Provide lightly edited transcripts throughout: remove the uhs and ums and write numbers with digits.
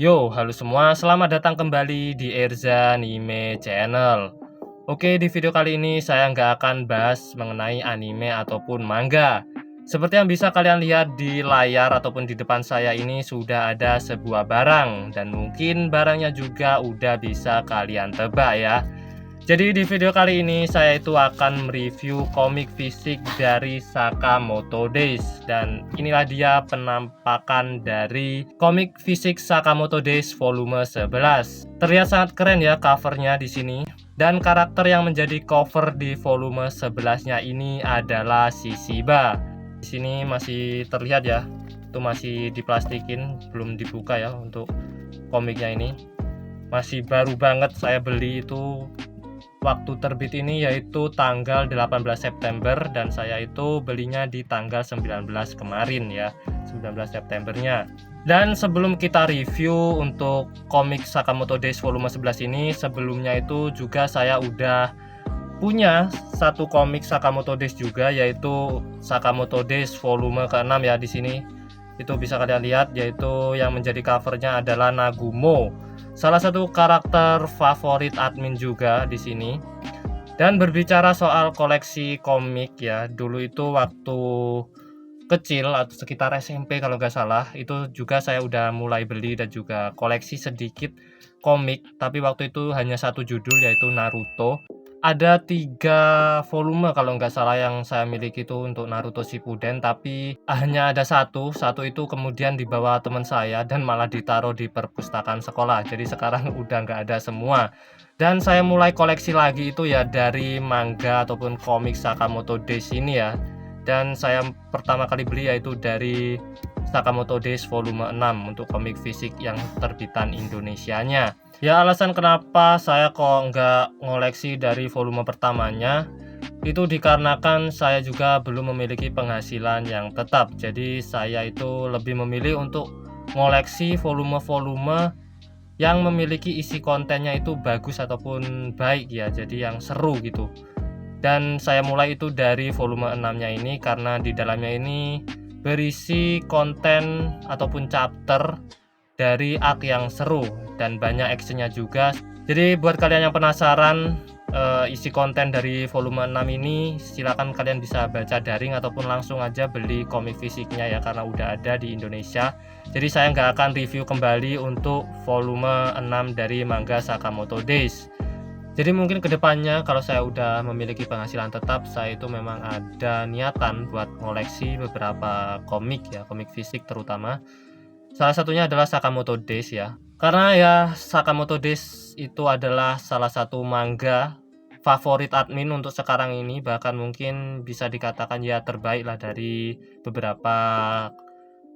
Yo, halo semua, selamat datang kembali di Erza Anime Channel. Oke, di video kali ini saya nggak akan bahas mengenai anime ataupun manga. Seperti yang bisa kalian lihat di layar ataupun di depan saya ini sudah ada sebuah barang. Dan mungkin barangnya juga udah bisa kalian tebak ya. Jadi di video kali ini saya itu akan mereview komik fisik dari Sakamoto Days. Dan inilah dia penampakan dari komik fisik Sakamoto Days volume 11. Terlihat sangat keren ya covernya di sini. Dan karakter yang menjadi cover di volume 11-nya ini adalah Shishiba. Di sini masih terlihat ya, itu masih diplastikin, belum dibuka ya untuk komiknya ini. Masih baru banget saya beli itu waktu terbit ini, yaitu tanggal 18 September, dan saya itu belinya di tanggal 19 kemarin ya, 19 Septembernya. Dan sebelum kita review untuk komik Sakamoto Days volume 11 ini, sebelumnya itu juga saya udah punya satu komik Sakamoto Days juga, yaitu Sakamoto Days volume ke-6 ya di sini. Itu bisa kalian lihat, yaitu yang menjadi covernya adalah Nagumo, salah satu karakter favorit admin juga di sini. Dan berbicara soal koleksi komik ya, dulu itu waktu kecil atau sekitar SMP kalau nggak salah, itu juga saya udah mulai beli dan juga koleksi sedikit komik, tapi waktu itu hanya satu judul, yaitu Naruto. Ada 3 volume kalau nggak salah yang saya miliki itu untuk Naruto Shippuden, tapi hanya ada satu itu kemudian dibawa teman saya dan malah ditaruh di perpustakaan sekolah. Jadi sekarang udah nggak ada semua. Dan saya mulai koleksi lagi itu ya dari manga ataupun komik Sakamoto Days ini ya. Dan saya pertama kali beli yaitu dari Sakamoto Days volume 6 untuk komik fisik yang terbitan Indonesianya. Ya, alasan kenapa saya kok nggak ngoleksi dari volume pertamanya itu dikarenakan saya juga belum memiliki penghasilan yang tetap. Jadi saya itu lebih memilih untuk ngoleksi volume-volume yang memiliki isi kontennya itu bagus ataupun baik ya, jadi yang seru gitu. Dan saya mulai itu dari volume 6-nya ini karena di dalamnya ini berisi konten ataupun chapter dari arc yang seru dan banyak actionnya juga. Jadi buat kalian yang penasaran isi konten dari volume 6 ini, silakan kalian bisa baca daring ataupun langsung aja beli komik fisiknya ya, karena udah ada di Indonesia. Jadi saya nggak akan review kembali untuk volume 6 dari manga Sakamoto Days. Jadi mungkin kedepannya kalau saya udah memiliki penghasilan tetap, saya itu memang ada niatan buat ngoleksi beberapa komik ya, komik fisik terutama. Salah satunya adalah Sakamoto Days ya. Karena ya Sakamoto Days itu adalah salah satu manga favorit admin untuk sekarang ini, bahkan mungkin bisa dikatakan ya terbaik lah dari beberapa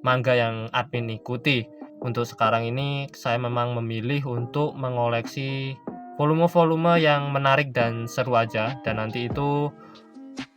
manga yang admin ikuti. Untuk sekarang ini saya memang memilih untuk mengoleksi volume-volume yang menarik dan seru aja, dan nanti itu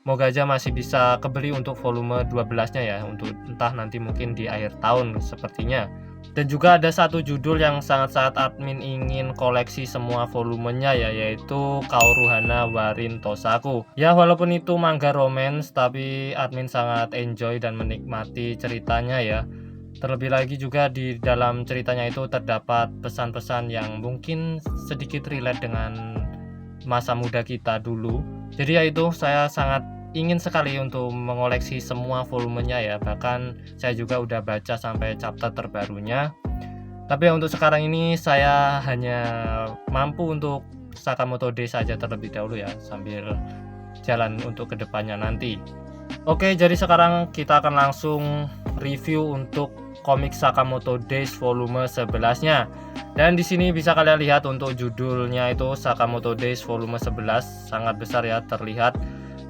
moga aja masih bisa kebeli untuk volume 12-nya ya, untuk entah nanti mungkin di akhir tahun sepertinya. Dan juga ada satu judul yang sangat-sangat admin ingin koleksi semua volumenya ya, yaitu Kaoruhana Warin Tosaku. Ya, walaupun itu manga romance, tapi admin sangat enjoy dan menikmati ceritanya ya. Terlebih lagi juga di dalam ceritanya itu terdapat pesan-pesan yang mungkin sedikit relate dengan masa muda kita dulu. Jadi ya itu, saya sangat ingin sekali untuk mengoleksi semua volumenya ya. Bahkan saya juga udah baca sampai chapter terbarunya. Tapi ya untuk sekarang ini saya hanya mampu untuk Sakamoto Days saja terlebih dahulu ya, sambil jalan untuk kedepannya nanti. Oke, jadi sekarang kita akan langsung review untuk komik Sakamoto Days volume 11-nya. Dan di sini bisa kalian lihat untuk judulnya itu Sakamoto Days volume 11, sangat besar ya terlihat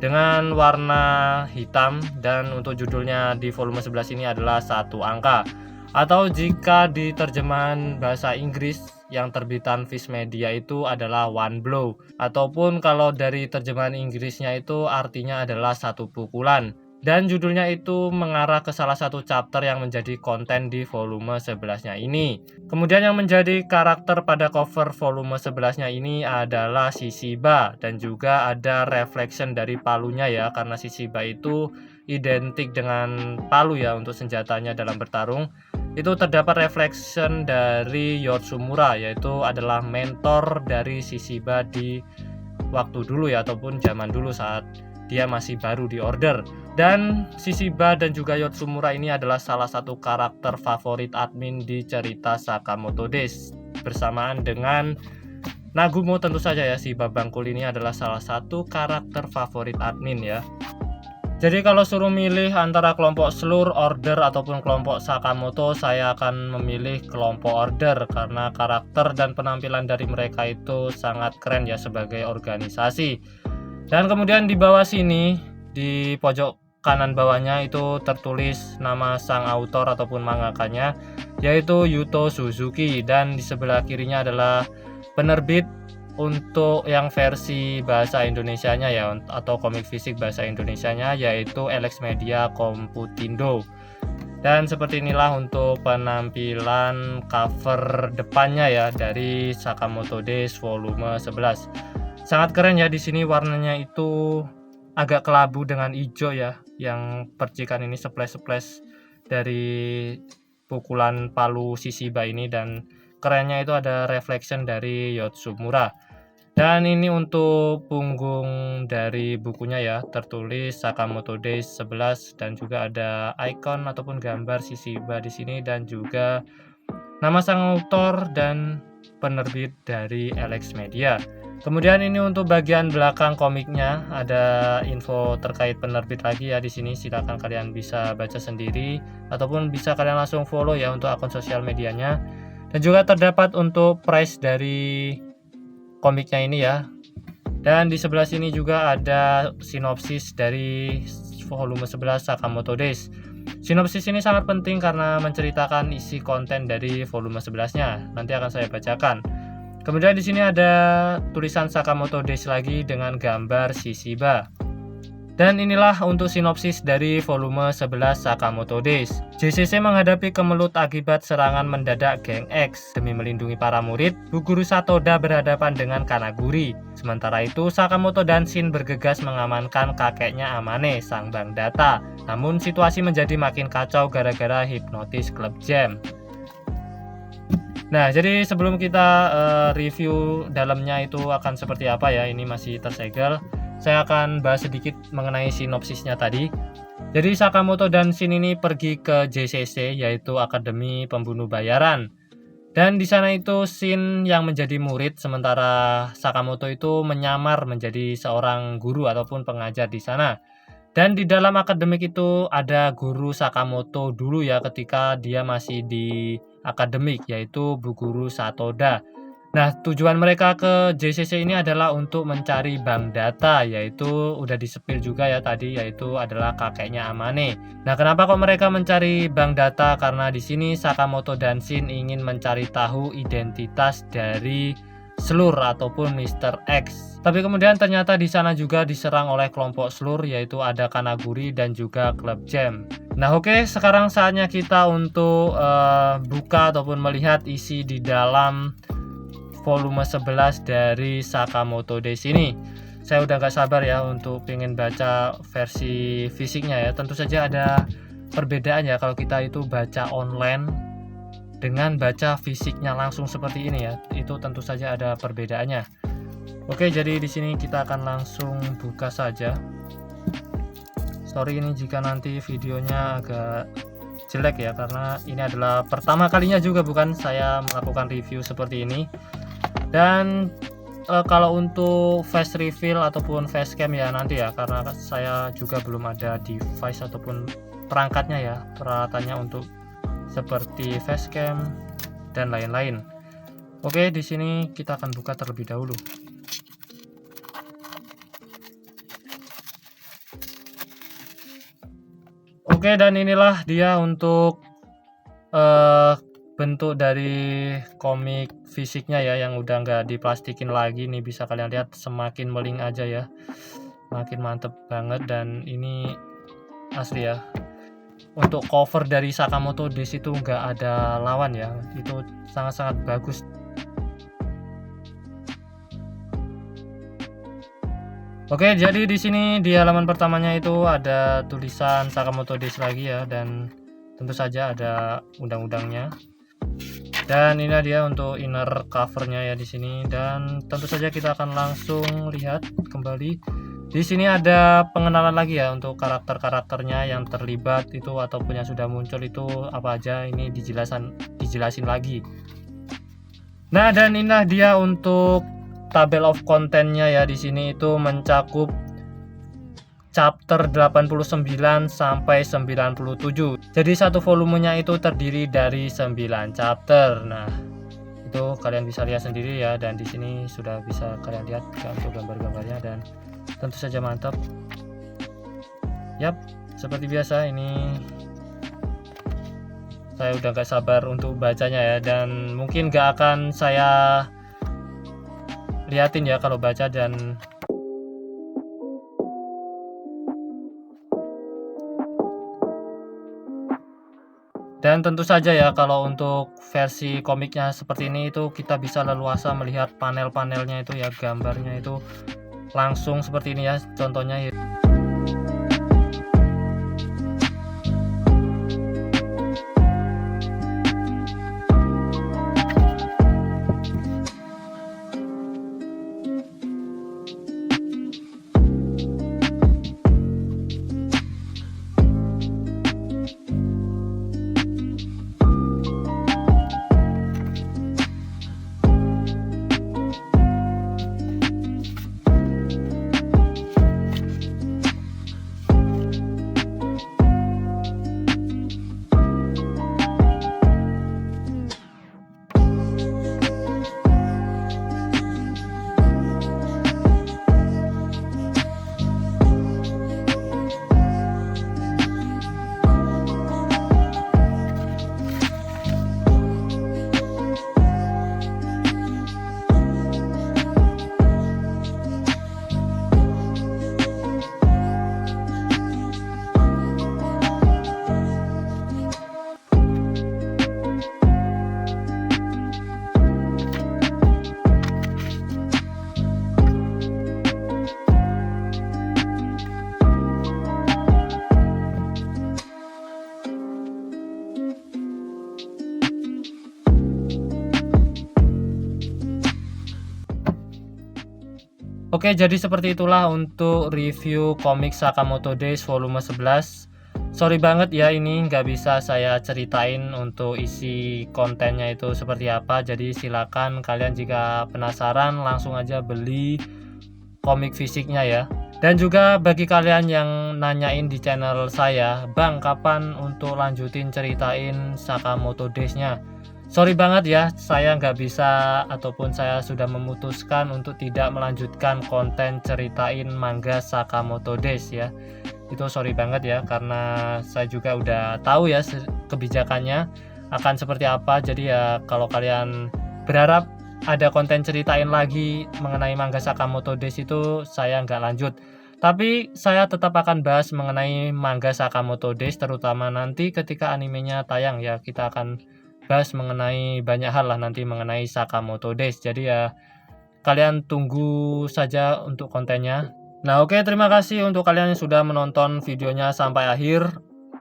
dengan warna hitam, dan untuk judulnya di volume 11 ini adalah satu angka. Atau jika di terjemahan bahasa Inggris yang terbitan Viz Media itu adalah one blow, ataupun kalau dari terjemahan Inggrisnya itu artinya adalah satu pukulan. Dan judulnya itu mengarah ke salah satu chapter yang menjadi konten di volume 11-nya ini. Kemudian yang menjadi karakter pada cover volume 11-nya ini adalah Shishiba, dan juga ada reflection dari palunya ya, karena Shishiba itu identik dengan palu ya untuk senjatanya dalam bertarung. itu terdapat reflection dari Yotsumura, yaitu adalah mentor dari Shishiba di waktu dulu ya, ataupun zaman dulu saat dia masih baru di order. Dan Shishiba dan juga Yotsumura ini adalah salah satu karakter favorit admin di cerita Sakamoto Days, bersamaan dengan Nagumo tentu saja ya. Si Babangkul ini adalah salah satu karakter favorit admin ya. Jadi kalau suruh milih antara kelompok Slur, Order ataupun kelompok Sakamoto, saya akan memilih kelompok Order karena karakter dan penampilan dari mereka itu sangat keren ya sebagai organisasi. Dan kemudian di bawah sini, di pojok kanan bawahnya itu tertulis nama sang autor ataupun mangakanya, yaitu Yuto Suzuki, dan di sebelah kirinya adalah penerbit untuk yang versi bahasa Indonesianya ya, atau komik fisik bahasa Indonesianya, yaitu Elex Media Computindo. Dan seperti inilah untuk penampilan cover depannya ya dari Sakamoto Days volume 11. Sangat keren ya, di sini warnanya itu agak kelabu dengan hijau ya, yang percikan ini splash-splash dari pukulan palu Shishiba ini, dan kerennya itu ada reflection dari Yotsumura. Dan ini untuk punggung dari bukunya ya, tertulis Sakamoto Days 11 dan juga ada icon ataupun gambar Shishiba di sini dan juga nama sang autor dan penerbit dari Elex Media. Kemudian ini untuk bagian belakang komiknya, ada info terkait penerbit lagi ya di sini. Silakan kalian bisa baca sendiri ataupun bisa kalian langsung follow ya untuk akun sosial medianya. Dan juga terdapat untuk price dari komiknya ini ya. Dan di sebelah sini juga ada sinopsis dari volume 11 Sakamoto Days. Sinopsis ini sangat penting karena menceritakan isi konten dari volume 11-nya. Nanti akan saya bacakan. Kemudian di sini ada tulisan Sakamoto Days lagi dengan gambar Shishiba. Dan inilah untuk sinopsis dari volume 11 Sakamoto Days. JCC menghadapi kemelut akibat serangan mendadak geng X. Demi melindungi para murid, Bu Guru Satoda berhadapan dengan Kanaguri. Sementara itu, Sakamoto dan Shin bergegas mengamankan kakeknya Amane, sang Bang Data. Namun situasi menjadi makin kacau gara-gara hipnotis Club Jam. Nah, jadi sebelum kita review dalamnya itu akan seperti apa ya, ini masih tersegel. Saya akan bahas sedikit mengenai sinopsisnya tadi. Jadi Sakamoto dan Shin ini pergi ke JCC, yaitu Akademi Pembunuh Bayaran. Dan di sana itu Shin yang menjadi murid, sementara Sakamoto itu menyamar menjadi seorang guru ataupun pengajar di sana. Dan di dalam akademik itu ada guru Sakamoto dulu ya ketika dia masih di akademik, yaitu Bu Guru Satoda. Nah, tujuan mereka ke JCC ini adalah untuk mencari Bang Data, yaitu udah disepil juga ya tadi, yaitu adalah kakeknya Amane. Nah, kenapa kok mereka mencari Bang Data? Karena di sini Sakamoto dan Shin ingin mencari tahu identitas dari Slur ataupun Mr. X. Tapi kemudian ternyata di sana juga diserang oleh kelompok Slur, yaitu ada Kanaguri dan juga Club Jam. Nah, oke, sekarang saatnya kita untuk buka ataupun melihat isi di dalam volume 11 dari Sakamoto Days ini. Saya udah gak sabar ya untuk pengen baca versi fisiknya ya. Tentu saja ada perbedaan ya kalau kita itu baca online dengan baca fisiknya langsung seperti ini ya. Itu tentu saja ada perbedaannya. Oke, jadi di sini kita akan langsung buka saja. Sorry ini jika nanti videonya agak jelek ya, karena ini adalah pertama kalinya juga bukan saya melakukan review seperti ini. Dan kalau untuk face reveal ataupun facecam ya nanti ya, karena saya juga belum ada device ataupun perangkatnya ya, peralatannya untuk seperti facecam dan lain-lain. Oke, di sini kita akan buka terlebih dahulu. Oke, dan inilah dia untuk bentuk dari komik fisiknya ya, yang udah nggak diplastikin lagi nih. Bisa kalian lihat semakin meling aja ya, makin mantep banget. Dan ini asli ya, untuk cover dari Sakamoto di situ nggak ada lawan ya, itu sangat-sangat bagus. Oke, jadi di sini di halaman pertamanya itu ada tulisan Sakamoto Days lagi ya, dan tentu saja ada undang-undangnya. Dan ini dia untuk inner covernya ya di sini, dan tentu saja kita akan langsung lihat kembali. Di sini ada pengenalan lagi ya untuk karakter-karakternya yang terlibat itu ataupun yang sudah muncul itu apa aja, ini dijelasin lagi. Nah, dan inilah dia untuk tabel of contentnya ya. Di sini itu mencakup chapter 89 sampai 97. Jadi satu volumenya itu terdiri dari 9 chapter. Nah, itu kalian bisa lihat sendiri ya, dan di sini sudah bisa kalian lihat untuk gambar-gambarnya, dan tentu saja mantap. Yap, seperti biasa ini saya udah gak sabar untuk bacanya ya, dan mungkin gak akan saya liatin ya kalau baca. Dan tentu saja ya kalau untuk versi komiknya seperti ini itu kita bisa leluasa melihat panel-panelnya itu ya, gambarnya itu langsung seperti ini ya contohnya ya. Oke, jadi seperti itulah untuk review komik Sakamoto Days volume 11. Sorry banget ya, ini nggak bisa saya ceritain untuk isi kontennya itu seperti apa. Jadi silakan kalian jika penasaran langsung aja beli komik fisiknya ya. Dan juga bagi kalian yang nanyain di channel saya, Bang kapan untuk lanjutin ceritain Sakamoto Days-nya? Sorry banget ya, saya nggak bisa ataupun saya sudah memutuskan untuk tidak melanjutkan konten ceritain manga Sakamoto Days ya. Itu sorry banget ya, karena saya juga udah tahu ya kebijakannya akan seperti apa. Jadi ya kalau kalian berharap ada konten ceritain lagi mengenai manga Sakamoto Days itu, saya nggak lanjut. Tapi saya tetap akan bahas mengenai manga Sakamoto Days, terutama nanti ketika animenya tayang ya. Kita akan bahas mengenai banyak hal lah nanti mengenai Sakamoto Days. Jadi ya kalian tunggu saja untuk kontennya. Nah oke, terima kasih untuk kalian yang sudah menonton videonya sampai akhir.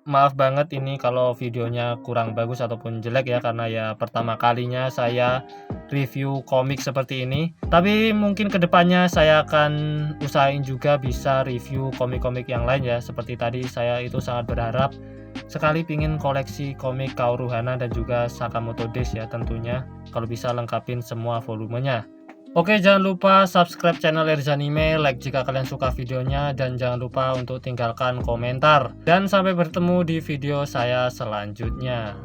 Maaf banget ini kalau videonya kurang bagus ataupun jelek ya, karena ya pertama kalinya saya review komik seperti ini. Tapi mungkin kedepannya saya akan usahain juga bisa review komik-komik yang lain ya. Seperti tadi saya itu sangat berharap sekali pingin koleksi komik Kaoru Hana dan juga Sakamoto Days ya, tentunya kalau bisa lengkapin semua volumenya. Oke, jangan lupa subscribe channel Erzanime, like jika kalian suka videonya, dan jangan lupa untuk tinggalkan komentar. Dan sampai bertemu di video saya selanjutnya.